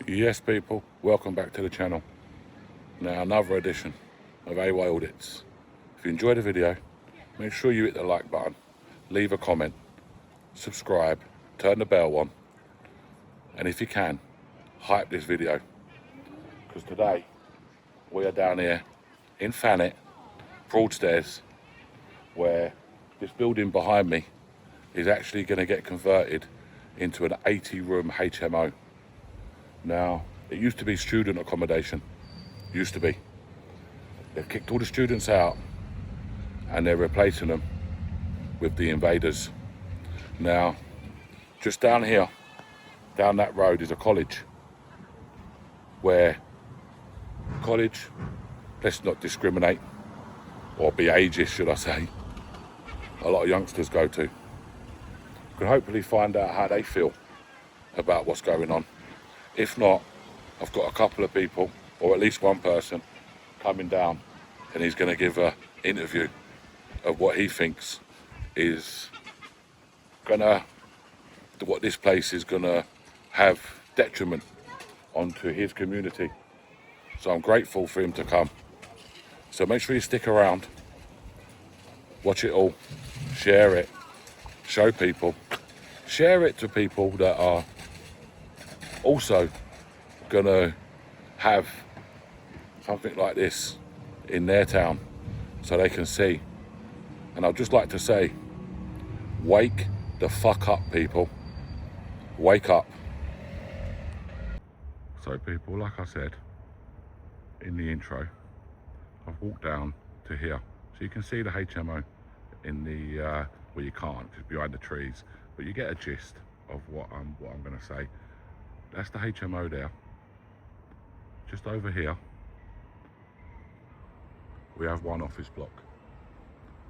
Yes, people, welcome back to the channel. Now, another edition of AY Audits. If you enjoyed the video, make sure you hit the like button, leave a comment, subscribe, turn the bell on, and if you can, hype this video. Because today, we are down here in Thanet, Broadstairs, where this building behind me is actually going to get converted into an 80-room HMO. Now, it used to be student accommodation, used to be. They've kicked all the students out and they're replacing them with the invaders. Now, just down here, down that road is a college where college, let's not discriminate or be ageist, should I say, a lot of youngsters go to. You can hopefully find out how they feel about what's going on. If not, I've got a couple of people, or at least one person, coming down, and he's going to give an interview of what he thinks is what this place is going to have detriment onto his community. So I'm grateful for him to come. So make sure you stick around, watch it all, share it, show people, share it to people that are also gonna have something like this in their town so they can see. And I'd just like to say, wake the fuck up, people. Wake up. So people, like I said in the intro, I've walked down to here. So you can see the HMO in the, well, you can't, it's behind the trees, but you get a gist of what I'm gonna say. That's the HMO there. Just over here, we have one office block.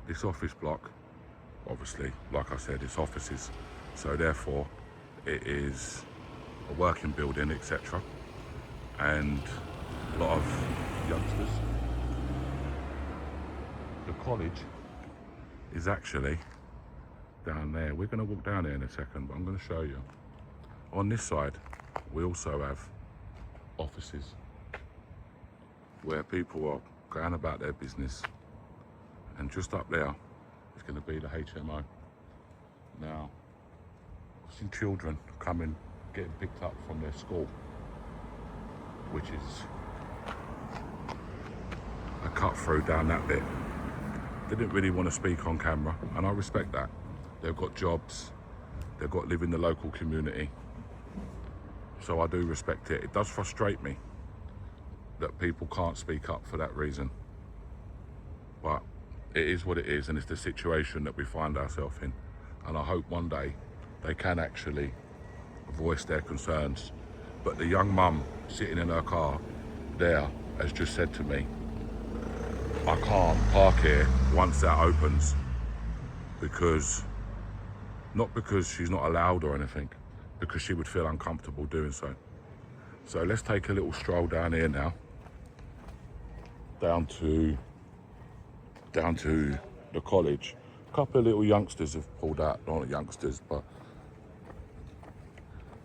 This office block, obviously, like I said, it's offices. So therefore, it is a working building, etc. And a lot of youngsters. The college is actually down there. We're gonna walk down there in a second, but I'm gonna show you. On this side, we also have offices where people are going about their business, and just up there is going to be the HMO. Now, I've seen children coming, getting picked up from their school, which is a cut through down that bit. They didn't really want to speak on camera, and I respect that. They've got jobs, they've got to live in the local community. So I do respect it. It does frustrate me that people can't speak up for that reason. But it is what it is, and it's the situation that we find ourselves in. And I hope one day they can actually voice their concerns. But the young mum sitting in her car there has just said to me, I can't park here once that opens, because, not because she's not allowed or anything, because she would feel uncomfortable doing so. So let's take a little stroll down here now, down to the college. A couple of little youngsters have pulled out, not youngsters, but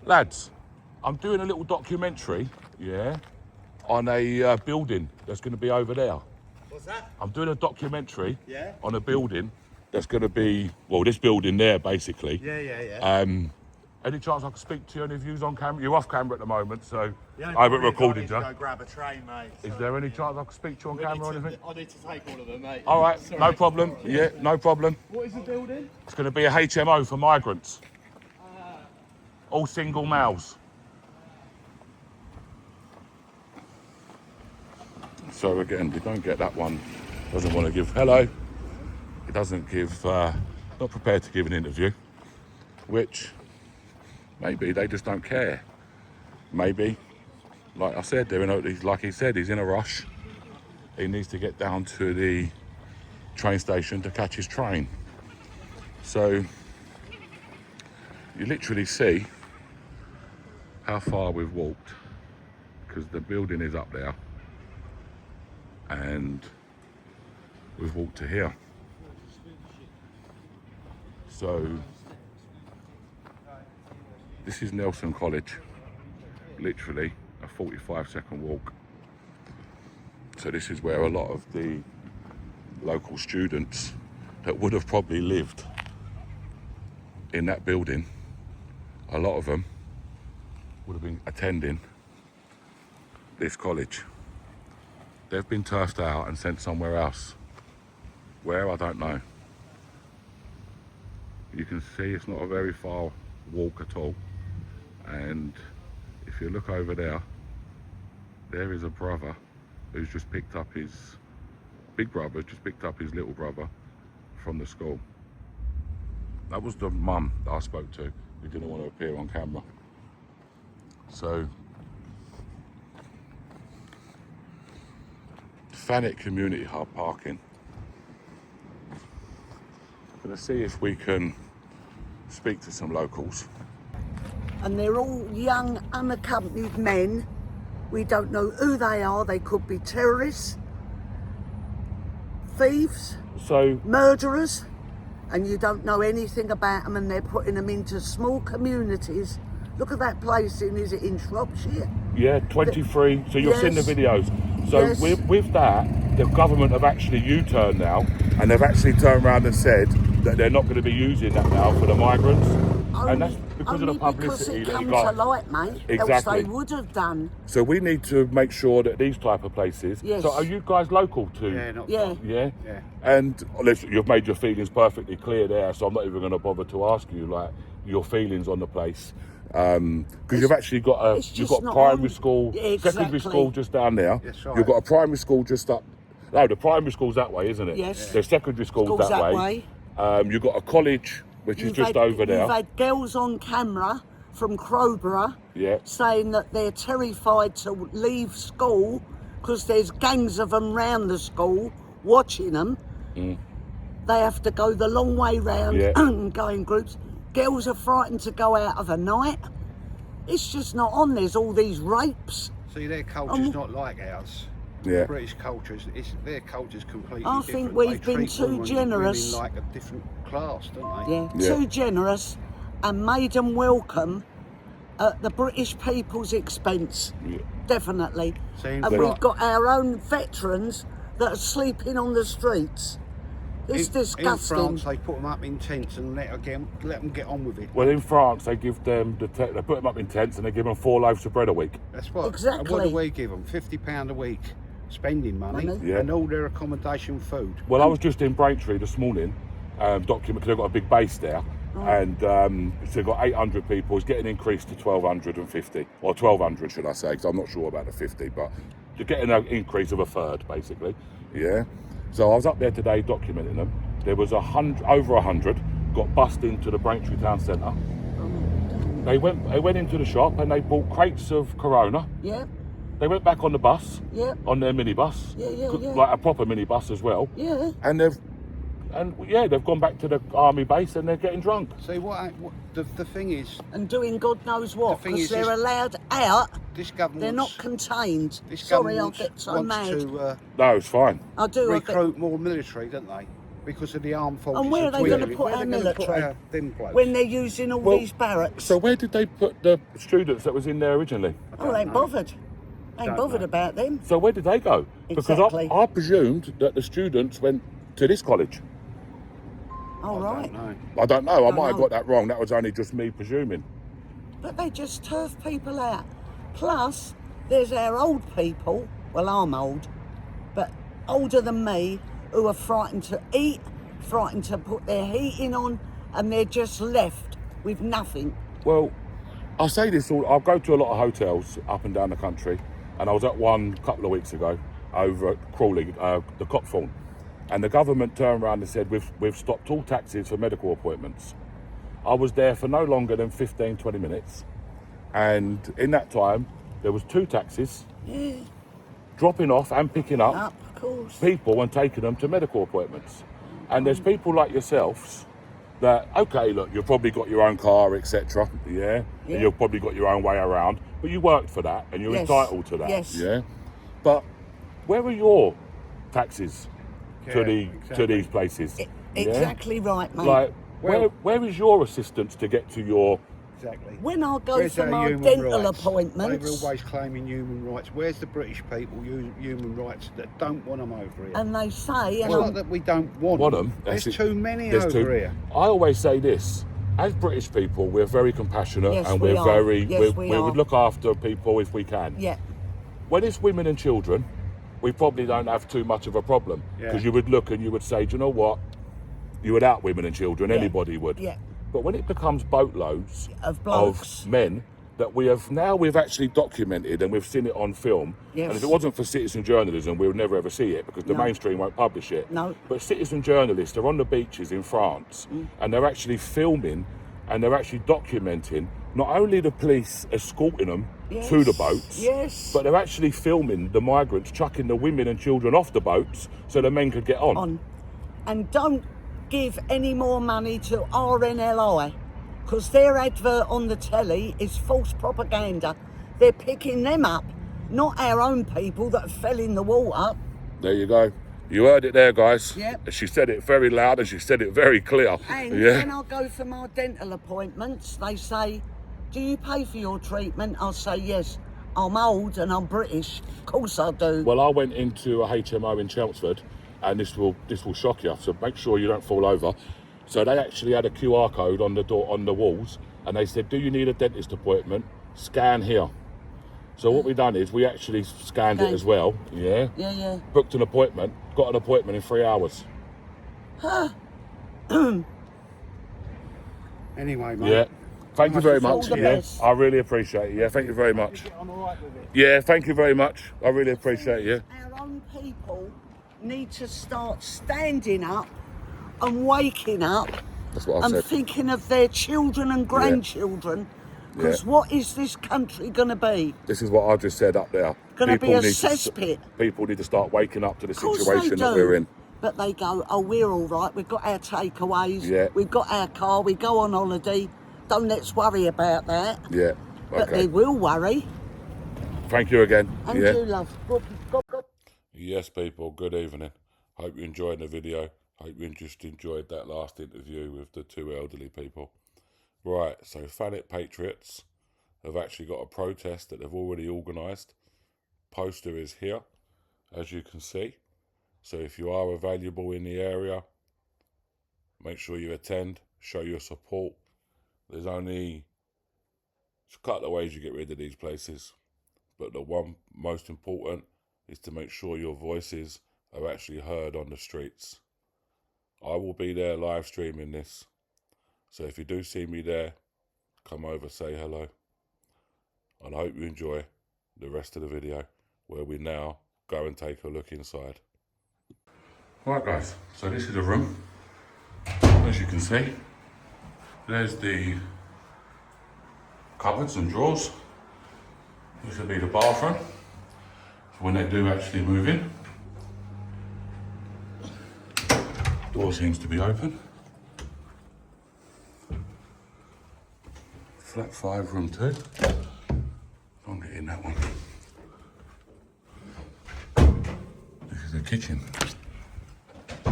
lads, I'm doing a little documentary, yeah, on a building that's going to be over there. What's that? I'm doing a documentary, Yeah, on a building that's going to be, well, this building there, basically. yeah. Any chance I can speak to you? Any views on camera? You're off camera at the moment, so The only I haven't problem is recorded I need to you. go grab a train, mate. Is So, there any chance I can speak to you on camera or anything? I need to take all of them, mate. All right, Sorry. no problem. Yeah, no problem. What is the building? It's going to be a HMO for migrants. All single males. So again, we don't get that one. Doesn't want to give hello. It doesn't give, not prepared to give an interview, which maybe they just don't care. Maybe, like I said, like he said, he's in a rush. He needs to get down to the train station to catch his train. So you literally see how far we've walked, because the building is up there and we've walked to here. So this is Nelson College. literally a 45-second walk. So this is where a lot of the local students that would have probably lived in that building, a lot of them would have been attending this college. They've been turfed out and sent somewhere else. Where, I don't know. You can see it's not a very far walk at all. And if you look over there, there is a brother who's just picked up his, big brother just picked up his little brother from the school. That was the mum that I spoke to, who didn't want to appear on camera. So, Thanet Community Hub parking. I'm gonna see if we can speak to some locals. And they're all young, unaccompanied men. We don't know who they are. They could be terrorists, thieves, So, murderers, and you don't know anything about them, and they're putting them into small communities. Look at that place is it in Shropshire? yeah, 23, so you've seen the Yes. videos. So Yes. with that, the government have actually U-turned now, and they've actually turned around and said that they're not going to be using that now for the migrants. And that's because of the publicity because that it you comes got. to light, mate. Exactly. Else they would have done. So we need to make sure that these type of places. Yes. So are you guys local to? Yeah, not Yeah. far. Yeah. Yeah. And listen, you've made your feelings perfectly clear there, so I'm not even going to bother to ask you like your feelings on the place, because you've actually got it's you've just got not primary on. school, Yeah, secondary exactly. school just down there. That's right. You've got a primary school just up. No, the primary school's that way, isn't it? Yes. There's secondary schools Schools that that way. way. You've got a college which is just over there. You've had girls on camera from Crowborough Yeah. saying that they're terrified to leave school because there's gangs of them round the school watching them. They have to go the long way round Yeah. and go in groups. Girls are frightened to go out of a night. It's just not on. There's all these rapes. See, their culture's not like ours. Yeah. British culture, their culture's completely I different. think we've They been treat too women generous. like a different class, don't they? Yeah, Yeah. too generous and made them welcome at the British people's expense. Yeah. Definitely. See, in And Fran- we've got our own veterans that are sleeping on the streets. It's in disgusting. France, they put them up in tents and let them get on with it. Well, in France, they give them they put them up in tents and they give them 4 loaves of bread a week. That's what. Exactly. And what do we give them? £50 a week, spending money, Money. and all their accommodation, food. Well, I was just in Braintree this morning, document because they've got a big base there, and so they've got 800 people. It's getting increased to 1,250, or 1,200, should I say? Because I'm not sure about the 50, but you're getting an increase of a third, basically. Yeah. So I was up there today documenting them. There was over 100 got bussed into the Braintree town centre. They went into the shop and they bought crates of Corona. Yeah, They went back on the bus, yeah, on their minibus, Yeah, yeah. like a proper minibus as well. yeah. And they've gone back to the army base and they're getting drunk. See, the thing is, And doing God knows what, The thing because is, they're this- allowed out. this government They're not contained. this Sorry, I'll government get so wants mad. to No, it's fine. I do. I get, recruit more military, don't they? Because of the armed forces. And where are of they gonna Tweedy. put Where our they gonna military? them blokes? when they're using all Well, these barracks. So where did they put the students that was in there originally? Oh, they ain't bothered. Ain't Don't bothered know. about them. So where did they go? Exactly. Because I presumed that the students went to this college. All I right. don't know. I don't know. I Don't might have know. got that wrong. That was only just me presuming. But they just turf people out. Plus, there's our old people, well, I'm old, but older than me, who are frightened to eat, frightened to put their heating on, and they're just left with nothing. Well, I say this all. I go to a lot of hotels up and down the country, and I was at one a couple of weeks ago over at Crawley, the Copthorne, and the government turned around and said we've stopped all taxis for medical appointments. I was there for no longer than 15, 20 minutes, and in that time there was 2 taxis dropping off and picking up Up, of course. people and taking them to medical appointments. And there's people like yourselves that, okay, look, you've probably got your own car, etc. Yeah? Yeah. And you've probably got your own way around, but you worked for that and you're Yes. entitled to that. Yes. Yeah. But where are your taxes to Yeah, exactly. these places? Yeah? Exactly right, mate. Like, Well- where is your assistance to get to your Exactly. When I go Where's for our my human dental rights? appointments, They're always claiming human rights. Where's the British people, human rights, that don't want them over here? and they say, It's not that we don't want them. There's too many over here. I always say this. As British people, we're very compassionate Yes, and we we're are. very, Yes, we we are. would look after people if we can. yeah, When it's women and children, we probably don't have too much of a problem because you would look and you would say, do you know what? You would out women and children, Yeah. anybody would. Yeah. But when it becomes boatloads Of blokes. men that we've actually documented and we've seen it on film. Yes. And if it wasn't for citizen journalism, we would never ever see it because the mainstream won't publish it. No. But citizen journalists are on the beaches in France and they're actually filming and they're actually documenting not only the police escorting them to the boats, but they're actually filming the migrants chucking the women and children off the boats so the men could get on. And don't give any more money to RNLI, because their advert on the telly is false propaganda. They're picking them up, not our own people that fell in the water. There you go. You heard it there, guys. Yep. She said it very loud and she said it very clear. And when I go for my dental appointments, they say, do you pay for your treatment? I'll say, yes. I'm old and I'm British. Of course I do. Well, I went into a HMO in Chelmsford, and this will shock you, so make sure you don't fall over. So they actually had a QR code on the door, on the walls, and they said, do you need a dentist appointment? Scan here. So what we done is we actually scanned it as well. Yeah. Booked an appointment, got an appointment in 3 hours. Anyway, mate. Yeah. Thank you very much. All the best. I really appreciate it. Yeah, thank you very much. I'm all right with it. Yeah, thank you very much. I really appreciate it. Our own people need to start standing up and waking up. That's what I and said. thinking of their children and grandchildren. Because what is this country going to be? This is what I just said up there. Going to be a cesspit. People need to start waking up to the Of course situation they that do. we're in. But they go, oh, we're all right. We've got our takeaways. Yeah. We've got our car. We go on holiday. Don't let's worry about that. Yeah. But Okay. they will worry. Thank you again. And you, love. God. Yes, people. Good evening. Hope you enjoyed the video. Hope you just enjoyed that last interview with the two elderly people. Right. So, Fanet Patriots have actually got a protest that they've already organised. Poster is here, as you can see. So if you are available in the area, make sure you attend, show your support. There's only a couple of ways you get rid of these places, but the one most important is to make sure your voices are actually heard on the streets. I will be there live streaming this, so if you do see me there, come over, say hello, and I hope you enjoy the rest of the video where we now go and take a look inside. Right guys, so this is a room, as you can see. There's the cupboards and drawers. This will be the bathroom, when they do actually move in. Door seems to be open. Flat 5, room 2. Can't get in that one. This is the kitchen.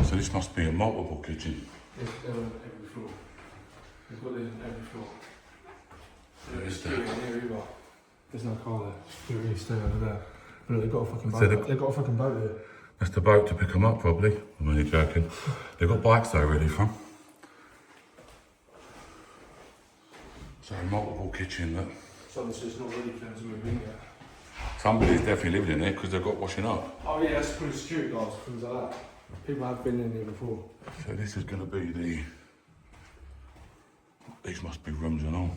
So this must be a multiple kitchen. It's on every floor. We've got this on every floor. Where is that? Here either. There's no car there. You really stay over there. But they've got a fucking boat. So They've got a fucking boat there. That's the boat to pick them up, probably. I'm only joking. They've got bikes though, ready from. So multiple kitchen. Look. So it's just not ready for them to move in yet. Somebody's definitely living in there because they've got washing up. Oh yeah, that's pretty security guards, things like that. People have been in here before. So this is going to be the. These must be rooms and all.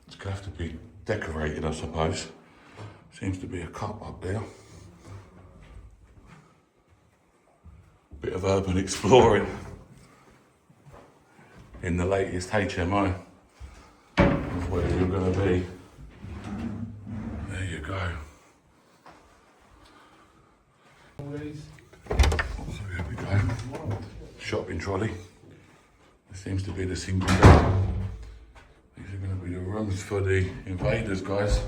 It's going to have to be decorated, I suppose. Seems to be a cup up there. Bit of urban exploring in the latest HMO of where you're going to be. There you go. So here we go. Shopping trolley. This seems to be the single bed. These are going to be the rooms for the invaders, guys.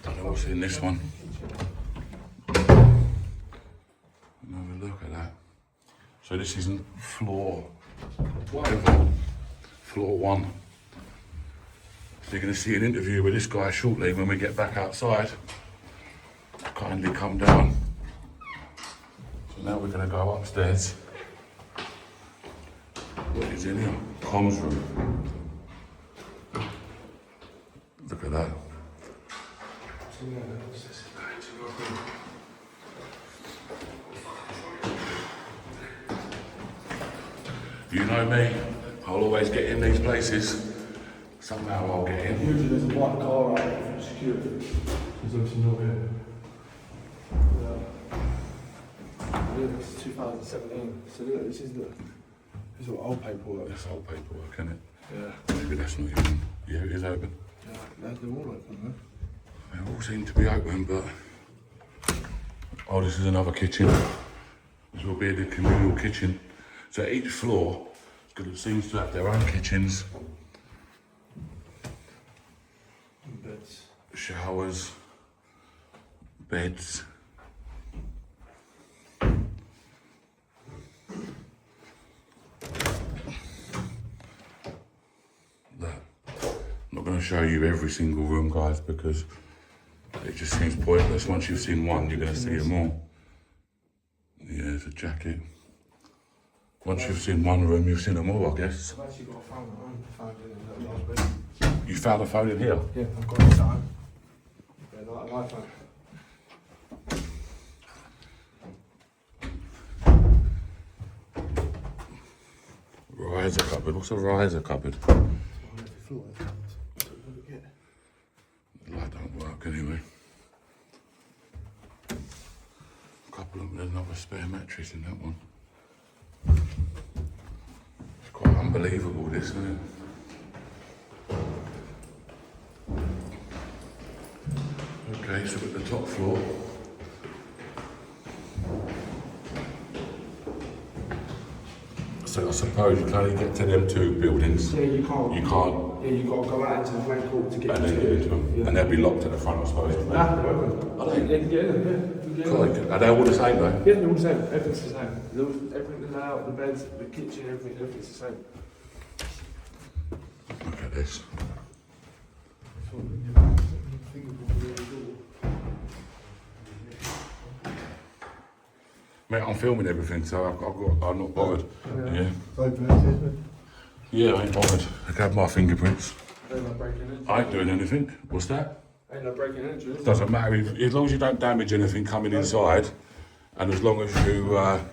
Don't know what's in this one. Have a look at that. So this is floor whatever. Floor 1. So you're going to see an interview with this guy shortly when we get back outside. Kindly come down. So now we're going to go upstairs. What is in here? Comms room. Look at that. You know me, I'll always get in these places. Somehow I'll get in. Usually there's a white car out there for security. There's obviously not here. Yeah, this is 2017. So look, this is what old paperwork. That's old paperwork, isn't it? Yeah. Maybe that's not even. Yeah, it is open. Yeah, they're all open, man. They all seem to be open, but. Oh, this is another kitchen. This will be the communal kitchen. So each floor seems to have their own kitchens, Beds. showers, beds. That. I'm not going to show you every single room, guys, because it just seems pointless. Once you've seen one, you're going to see them all. Yeah, there's a jacket. Once you've seen one room, you've seen them all, I guess. I've actually got a phone at home. Found it in that last bedroom. You found a phone in here? Yeah, I've got it at home. Yeah, like an iPhone. Riser cupboard. What's a riser cupboard? It's on every floor. That's what we get. The light don't work anyway. A couple of them, there's another spare mattress in that one. It's quite unbelievable, this, isn't it? Okay, so at the top floor. So I suppose you can only get to them two buildings. Yeah, you can't. You can't. Yeah, you got to go out into the main court to get And then get into them. Yeah. And they'll be locked at the front, I suppose. Nah, they're open. Are they? Yeah, you can get in them, yeah. You can get in Cool. them. Are they all the same though? Yeah, they're all the same. Everything's the same. Everything, the layout, the beds, the kitchen, everything's the same. Look at this. Mate, I'm filming everything, so I'm not bothered. Yeah. Yeah, I ain't bothered. I can have my fingerprints. Ain't no breaking in. I ain't doing anything. What's that? Ain't no breaking in, Julie. Doesn't matter. As long as you don't damage anything coming inside, and as long as you, Well,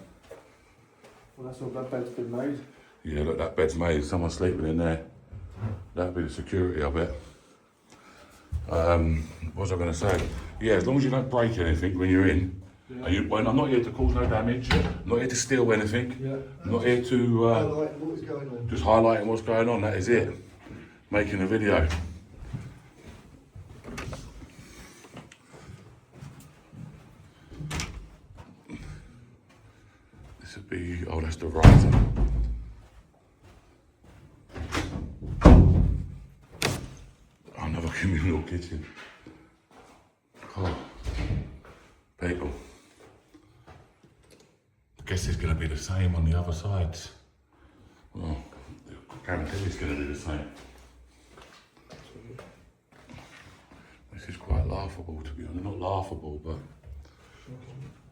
that's all that bed's been made. yeah, look, that bed's made. Someone's sleeping in there. That'd be the security, I bet. What was I going to say? Yeah, as long as you don't break anything when you're in. Yeah. Well, I'm not here to cause no damage. I'm not here to steal anything. Yeah. I'm not here to What is going on? just highlighting what's going on. That is it. Making a video. This would be. Oh, that's the riser. Another communal kitchen. Oh, people. I guess it's going to be the same on the other sides. Well, I guarantee it's going to be the same. This is quite laughable, to be honest. Not laughable, but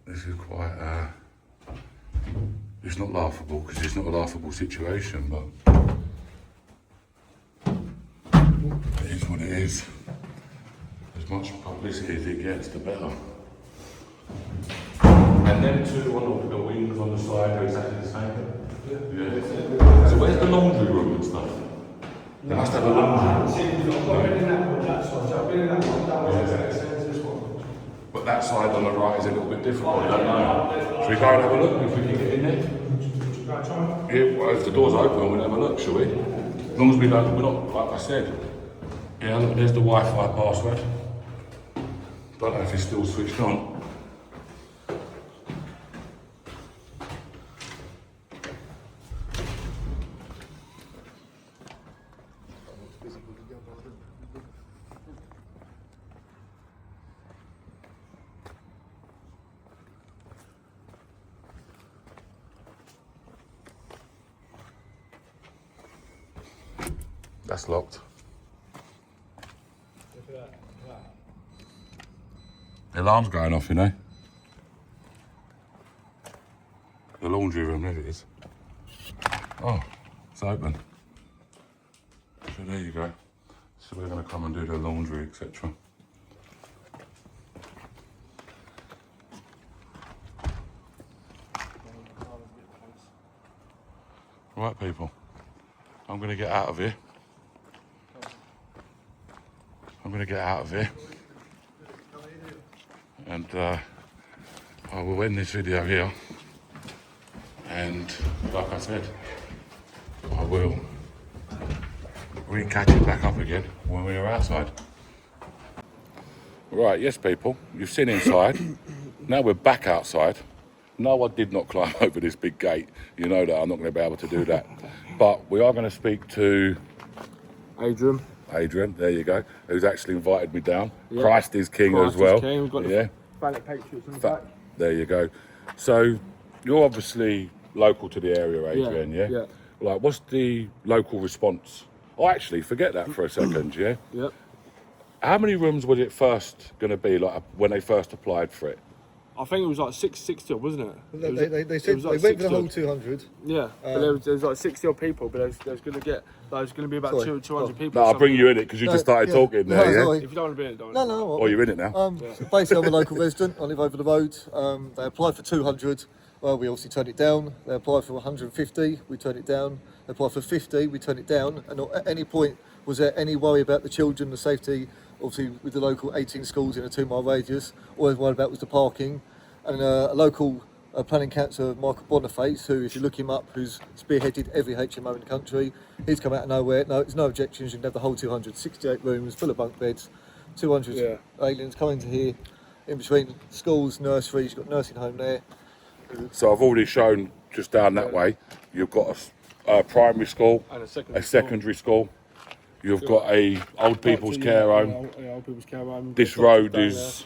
this is quite. It's not laughable because it's not a laughable situation, but it is what it is. As much publicity as it gets, the better. And then two on the wings on the side are exactly the same. Yeah. So where's the laundry room and stuff? They must have a laundry room. But that side on the right is a little bit different. I don't know. Should we go and have a look if we can get in there? Yeah, well, if the door's open, we'll have a look, shall we? As long as we're not, like I said. Yeah, look, there's the Wi-Fi password. Don't know if it's still switched on. That's locked. The alarm's going off, you know. The laundry room, there it is. Oh, it's open. So there you go. So we're going to come and do the laundry, etc. Right, people. I'm going to get out of here. And I will end this video here. And like I said, I will catch it back up again when we are outside. Right, yes people, you've seen inside. Now we're back outside. No, I did not climb over this big gate. You know that I'm not going to be able to do that. But we are going to speak to Adrian, there you go, who's actually invited me down. Yep. Christ is King as well. King. We've got the Planet Patriots in the back. There you go. So you're obviously local to the area, Adrian, yeah? Like, what's the local response? Oh, actually, forget that for a second, yeah? Yep. How many rooms was it first going to be, like, when they first applied for it? I think it was like 660, wasn't it? They said they went for the whole 200. Yeah, but there was like 60 odd people, but there's going to be about 200 people. No, I'll bring you in it because you just started talking there, yeah? If you don't want to be in it, don't. No. Oh, you're in it now? Basically, I'm a local resident. I live over the road. They applied for 200. Well, we obviously turned it down. They applied for 150. We turned it down. They applied for 50. We turned it down. And not at any point was there any worry about the children, the safety, obviously with the local 18 schools in a 2-mile radius. All I was worried about was the parking. And a local planning councillor, Michael Boniface, who, if you look him up, who's spearheaded every HMO in the country, he's come out of nowhere. No, there's no objections. You can have the whole 200, 68 rooms, full of bunk beds, 200 aliens coming to here, in between schools, nurseries. You've got nursing home there. So I've already shown just down that way. You've got a primary school, And a secondary school. You've got a old people's care home. Old people's care home. This road is.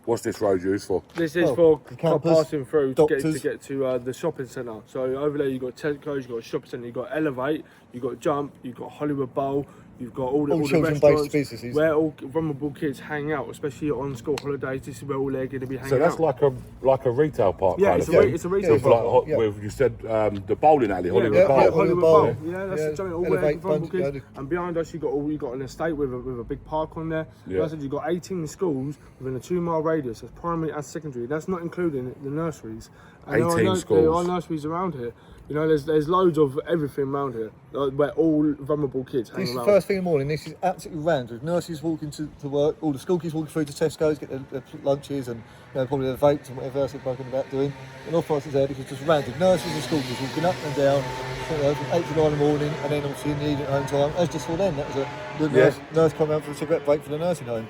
What's this road used for? This is for campus, passing through to doctors. get to the shopping centre. So over there you've got Tesco's, you've got shopping centre, you've got Elevate, you've got Jump, you've got Hollywood Bowl, you've got all the restaurants businesses where all vulnerable kids hang out, especially on school holidays. This is where all they're going to be hanging out. So that's like a retail park Yeah, kind it's of a thing. it's a retail It's park. like with, you said the bowling alley, Hollywood Yeah, Bowl. Hollywood Bowl. Yeah, that's Yeah, something all Elevate, vulnerable kids. Bunch, And behind us, you got an estate with a big park on there. Yeah. Like I said, you've got 18 schools within a 2-mile radius. That's primary and secondary. That's not including the nurseries. And 18 schools. There are nurseries around here. You know, there's loads of everything around here where all vulnerable kids hang This is around. first thing in the morning. This is absolutely rammed with nurses walking to work, all the school kids walking through to Tesco's, get their lunches and probably their vapes and whatever else they're bugging about doing. And off prices there because just rammed with nurses and school kids walking up and down from 8 to 9 in the morning, and then obviously in the evening at home time. As just saw then, that was a nurse coming out for a cigarette break for the nursing home.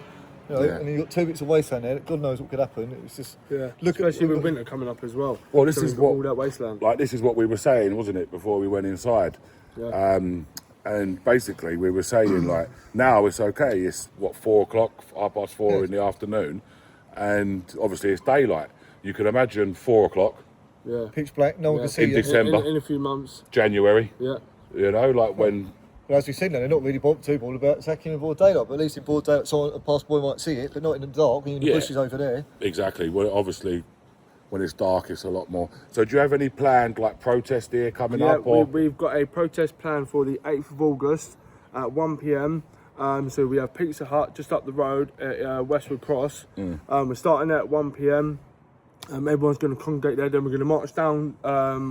You know, and you've got 2 bits of wasteland there. God knows what could happen. It was just Especially with winter coming up as well. Well, this So is we've got all that wasteland. Like this is what we were saying, wasn't it, before we went inside? Yeah. And basically we were saying like now it's okay. It's what 4 o'clock, 4:30 in the afternoon, and obviously it's daylight. You can imagine 4 o'clock, pitch black. No one can see In you. December. In a few months. January. Yeah. You know, like when. But as we've seen, they're not really too bothered about sacking in broad daylight. But at least in broad daylight, someone a passerby might see it, but not in the dark. In the bushes over there. Exactly. Well, obviously, when it's dark, it's a lot more. So, do you have any planned like protest here coming up? Or? We've got a protest planned for the 8th of August at 1 p.m. So we have Pizza Hut just up the road at Westwood Cross. We're starting at 1 p.m. Everyone's going to congregate there. Then we're going to march down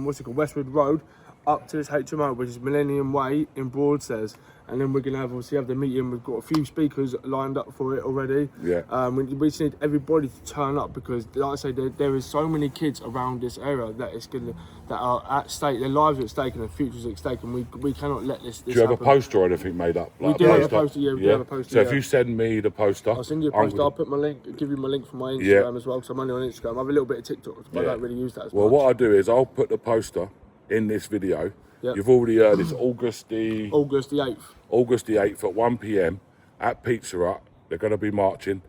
Westwood Road up to this HMO, which is Millennium Way in Broadstairs. And then we're going to have the meeting. We've got a few speakers lined up for it already. Yeah. We just need everybody to turn up because, like I say, there is so many kids around this area that are at stake. Their lives are at stake and their futures are at stake, and we cannot let this Do you have happen. a poster or anything made up? We do have a poster, yeah. We have a poster. So if you send me the poster, I'll send you a poster. I'll put my link, give you my link for my Instagram as well, because I'm only on Instagram. I have a little bit of TikTok, but I don't really use that as much. Well, what I'll do is I'll put the poster in this video. Yep. You've already heard it's August the 8th. August the 8th at 1 p.m. at Pizza Hut. They're going to be marching.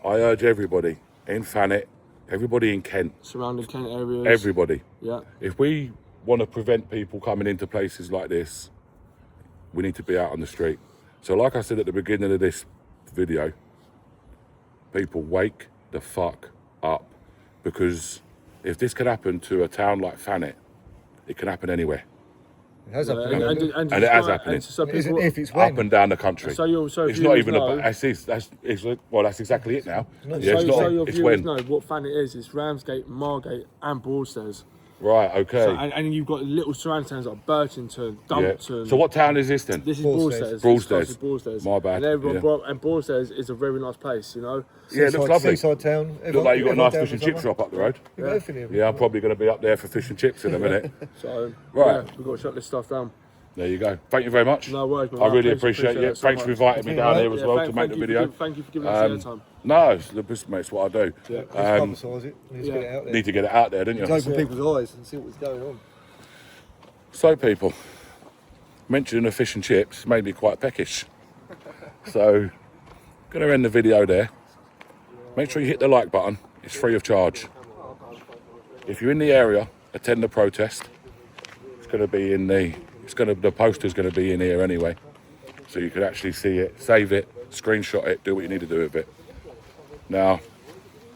I urge everybody in Thanet, everybody in Kent, Surrounding Kent areas. everybody. Yeah. If we want to prevent people coming into places like this, we need to be out on the street. So like I said at the beginning of this video, people wake the fuck up, because if this can happen to a town like Thanet, it can happen anywhere. It has happened. And it has happened. So It isn't people, if, it's when. Up and down the country. So it's not even about, that's exactly it now. Yeah, it's so not, your it's viewers when. know what Thanet is. It's Ramsgate, Margate, and Broadstairs. Right, okay. So, and you've got little surrounding towns like Burtington, Yeah. Dumpton. So what town is this then? This is Broadstairs. Broadstairs. Broadstairs. My bad, And, everyone, yeah. and Broadstairs is a very nice place, you know. Yeah, it looks lovely. Seaside town. Look like you've got a nice everyone fish and down chip for shop up the road. summer. You've got everything here. Yeah, I'm probably going to be up there for fish and chips in a minute. So, Right. yeah, we've got to shut this stuff down. There you go. Thank you very much. No worries, man. I really Please appreciate it. it so Thanks for much. inviting me down here as well to make the video. Thank you for giving us the airtime. No, it's what I do. Let's publicise it. Let's get it out there. Need to get it out there, didn't you? Let's open people's eyes and see what's going on. So people, mentioning the fish and chips made me quite peckish. So, going to end the video there. Make sure you hit the like button. It's free of charge. If you're in the area, attend the protest. It's going to be in the poster's going to be in here anyway. So you can actually see it, save it, screenshot it, do what you need to do with it. Now,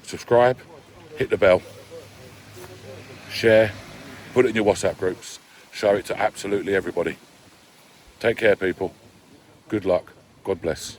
subscribe, hit the bell, share, put it in your WhatsApp groups, show it to absolutely everybody. Take care, people. Good luck. God bless.